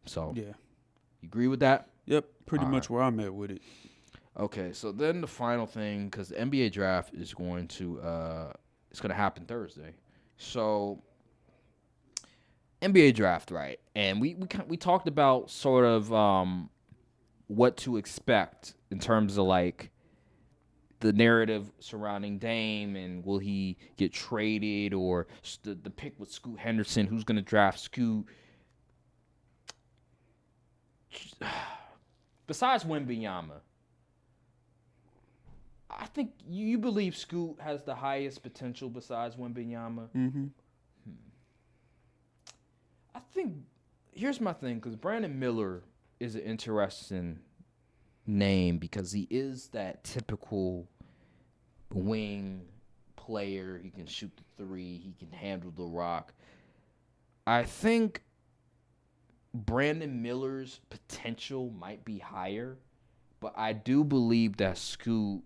So, Yeah. you agree with that? Yep. Pretty All much right. where I'm at with it. Okay, so then the final thing, because the NBA draft is going to it's going to happen Thursday. So NBA draft, right? And we talked about sort of what to expect in terms of like the narrative surrounding Dame and will he get traded or the pick with Scoot Henderson, who's going to draft Scoot. Besides Wembanyama, I think you believe Scoot has the highest potential besides Wembanyama. Mm-hmm. I think here's my thing, because Brandon Miller is an interesting name because he is that typical wing player. He can shoot the three. He can handle the rock. I think Brandon Miller's potential might be higher, but I do believe that Scoot,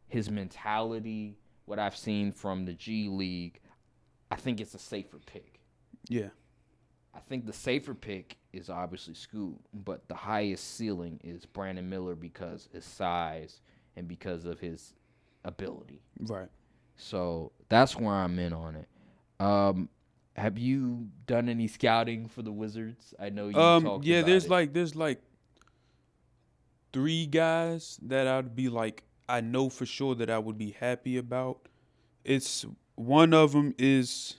his mentality, what I've seen from the G League, I think it's a safer pick. Yeah. I think the safer pick is obviously Scoot, but the highest ceiling is Brandon Miller because his size and because of his ability. Right. So that's where I'm in on it. Have you done any scouting for the Wizards? I know you talked Yeah, about it. there's like 3 guys that I'd be like, I know for sure that I would be happy about. It's one of them is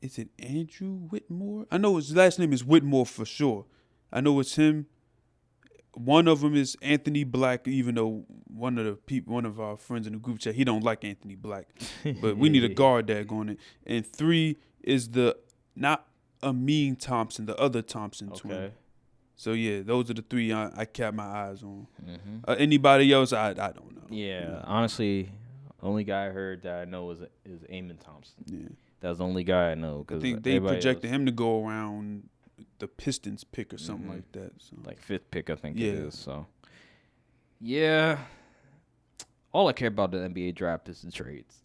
it Andrew Whitmore? I know his last name is Whitmore for sure. I know it's him. One of them is Anthony Black, even though one of our friends in the group chat, he don't like Anthony Black, but we need a guard that on it. And 3 is not Amin Thompson, the other Thompson twin. Okay. So yeah, those are the 3 I kept my eyes on. Mm-hmm. Anybody else, I don't know. Yeah, honestly, only guy I heard that I know is Eamon Thompson. Yeah, That's the only guy I know. I Cause think they projected else, him to go around the Pistons pick or something like that. So. like 5th pick, I think Yeah. it is. So, yeah. All I care about the NBA draft is the trades.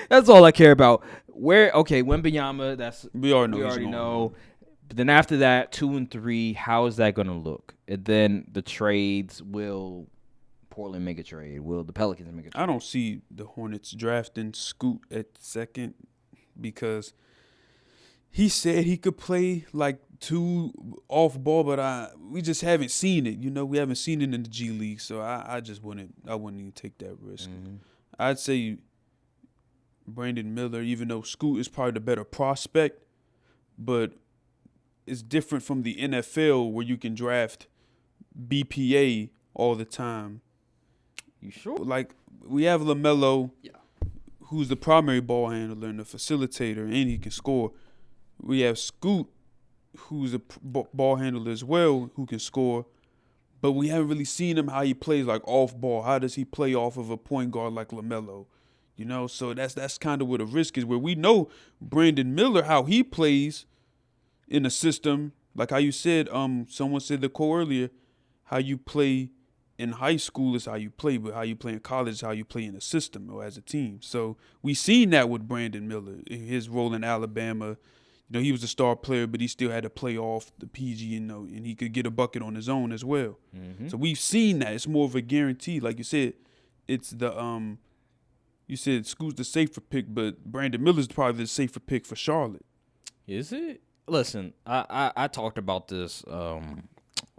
That's all I care about. Wembanyama, We already know. we he's already going know. on. But then after that, 2 and 3, how is that going to look? And then the trades, will Portland make a trade? Will the Pelicans make a trade? I don't see the Hornets drafting Scoot at second because he said he could play like 2 off ball, but we just haven't seen it. We haven't seen it in the G League, so I wouldn't even take that risk. Mm-hmm. I'd say Brandon Miller, even though Scoot is probably the better prospect, but it's different from the NFL where you can draft BPA all the time. You sure? Like, we have LaMelo, Yeah. who's the primary ball handler and the facilitator, and he can score. We have Scoot, who's a ball handler as well, who can score. But we haven't really seen him how he plays like off ball. How does he play off of a point guard like LaMelo? So that's kind of where the risk is. Where we know Brandon Miller, how he plays in a system, like how you said, someone said the quote earlier, how you play in high school is how you play, but how you play in college is how you play in a system or as a team. So we seen that with Brandon Miller, his role in Alabama. He was a star player, but he still had to play off the PG, and he could get a bucket on his own as well. Mm-hmm. So we've seen that. It's more of a guarantee. Like you said, it's you said Scoot's the safer pick, but Brandon Miller's probably the safer pick for Charlotte. Is it? Listen, I talked about this on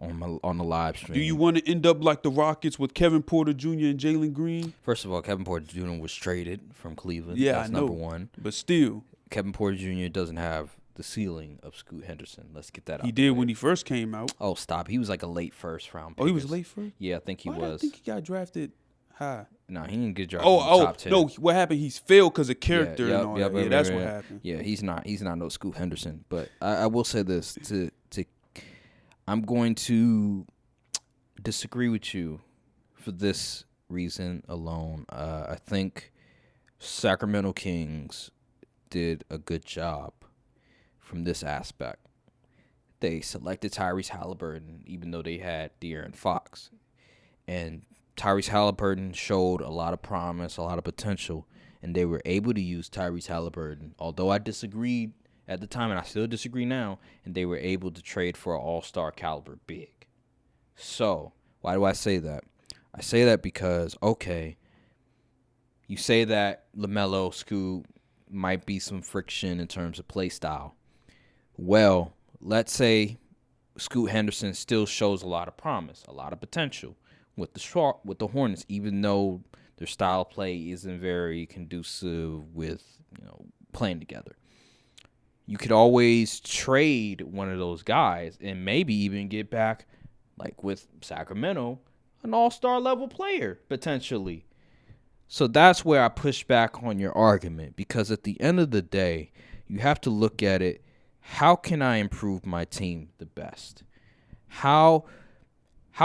the live stream. Do you want to end up like the Rockets with Kevin Porter Jr. and Jalen Green? First of all, Kevin Porter Jr. was traded from Cleveland. Yeah, That's I know. number one. But still, Kevin Porter Jr. doesn't have the ceiling of Scoot Henderson. Let's get that out. he did when he first came out. Oh, stop. He was like a late first round pick. Oh, he was late first? Yeah, I think he Why was. did I think he got drafted high? No, he didn't get drafted in the top 10. No, what happened? He's failed because of character Yeah, and all that. Yeah, that's what happened. Yeah, he's not no Scoot Henderson. But I will say this I'm going to disagree with you for this reason alone. I think Sacramento Kings did a good job from this aspect. They selected Tyrese Halliburton, even though they had De'Aaron Fox. And Tyrese Halliburton showed a lot of promise, a lot of potential, and they were able to use Tyrese Halliburton. Although I disagreed at the time, and I still disagree now, and they were able to trade for an all-star caliber big. So, why do I say that? I say that because, okay, you say that LaMelo, Scoot, might be some friction in terms of play style. Well, let's say Scoot Henderson still shows a lot of promise, a lot of potential with the Hornets, even though their style of play isn't very conducive with, playing together. You could always trade one of those guys and maybe even get back, like with Sacramento, an all-star level player potentially. So that's where I push back on your argument, because at the end of the day, you have to look at it, how can I improve my team the best? How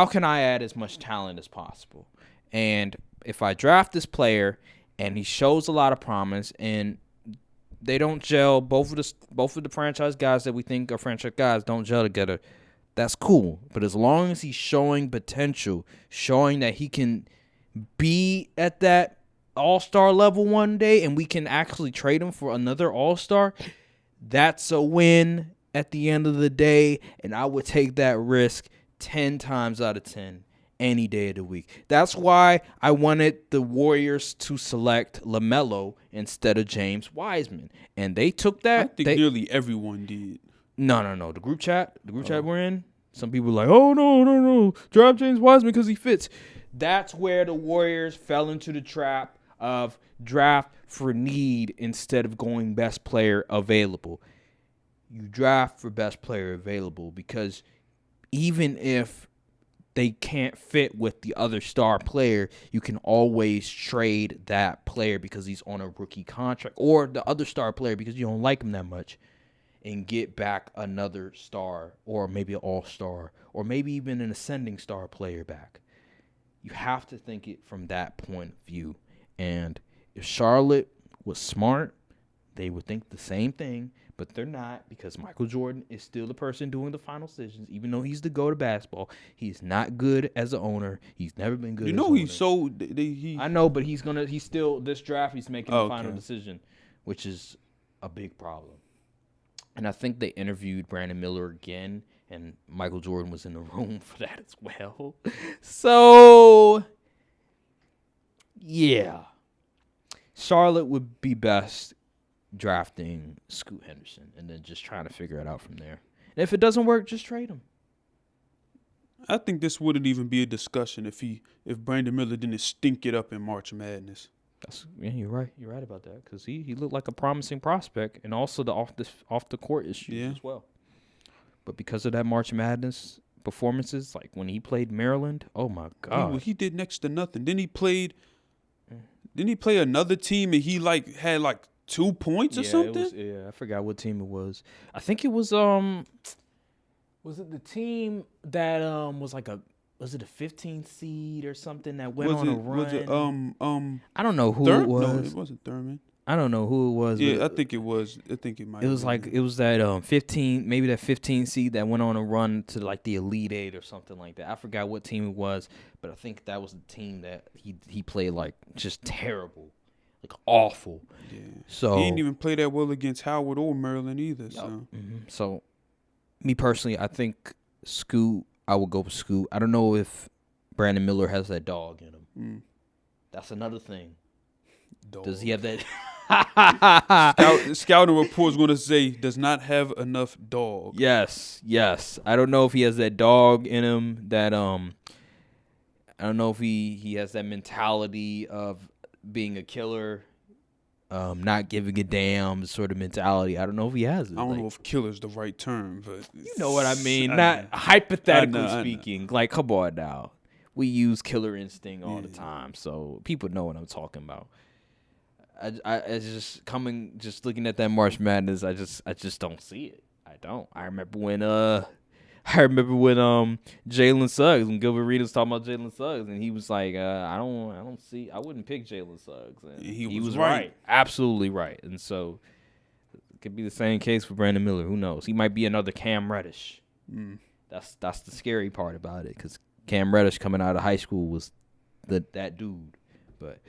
can I add as much talent as possible? And if I draft this player and he shows a lot of promise and they don't gel, both of the franchise guys that we think are franchise guys don't gel together, that's cool. But as long as he's showing potential, showing that he can be at that all-star level one day and we can actually trade him for another all-star, that's a win at the end of the day, and I would take that risk 10 times out of 10 any day of the week. That's why I wanted the Warriors to select LaMelo instead of James Wiseman, and they took that. I think nearly everyone did. No. The group chat we're in, some people were like, oh, no. Draft James Wiseman because he fits. That's where the Warriors fell into the trap of draft for need instead of going best player available. You draft for best player available because even if they can't fit with the other star player, you can always trade that player because he's on a rookie contract, or the other star player because you don't like him that much, and get back another star, or maybe an all-star, or maybe even an ascending star player back. You have to think it from that point of view. And if Charlotte was smart, they would think the same thing, but they're not, because Michael Jordan is still the person doing the final decisions. Even though he's the GOAT of basketball, he's not good as an owner. He's never been good. I know, but he's still this draft. He's making the final decision, which is a big problem. And I think they interviewed Brandon Miller again, and Michael Jordan was in the room for that as well. So, yeah, Charlotte would be best drafting Scoot Henderson and then just trying to figure it out from there. And if it doesn't work, just trade him. I think this wouldn't even be a discussion if Brandon Miller didn't stink it up in March Madness. You're right. You're right about that, because he looked like a promising prospect, and also the off the court issues as well. But because of that March Madness performances, like when he played Maryland, oh my God, he did next to nothing. Then he played. Didn't he play another team and he had 2 points or something? I forgot what team it was. I think it was was it the team that was it a 15 seed or something that went on a run? Was it I don't know who it was. No, it wasn't Thurman. I don't know who it was. Yeah, I think it was. I think it might. It was that 15, maybe that 15 seed that went on a run to the Elite Eight or something like that. I forgot what team it was, but I think that was the team that he played just terrible, awful. Yeah. So he didn't even play that well against Howard or Maryland either. Yep. So, me personally, I think Scoot. I would go with Scoot. I don't know if Brandon Miller has that dog in him. That's another thing. Dog. Does he have that? Scouting report's going to say does not have enough dog. Yes. I don't know if he has that dog in him. That I don't know if he has that mentality of being a killer, not giving a damn sort of mentality. I don't know if he has it. I don't know if killer's the right term, but you know what I mean. Not hypothetically speaking. Like, come on now. We use killer instinct all the time, so people know what I'm talking about. I just looking at that March Madness, I just don't see it. I don't. I remember when Jalen Suggs, when Gilbert Arenas talking about Jalen Suggs, and he was like, I wouldn't pick Jalen Suggs. And he was right. Absolutely right. And so it could be the same case for Brandon Miller. Who knows? He might be another Cam Reddish. That's the scary part about it, because Cam Reddish coming out of high school was that dude. But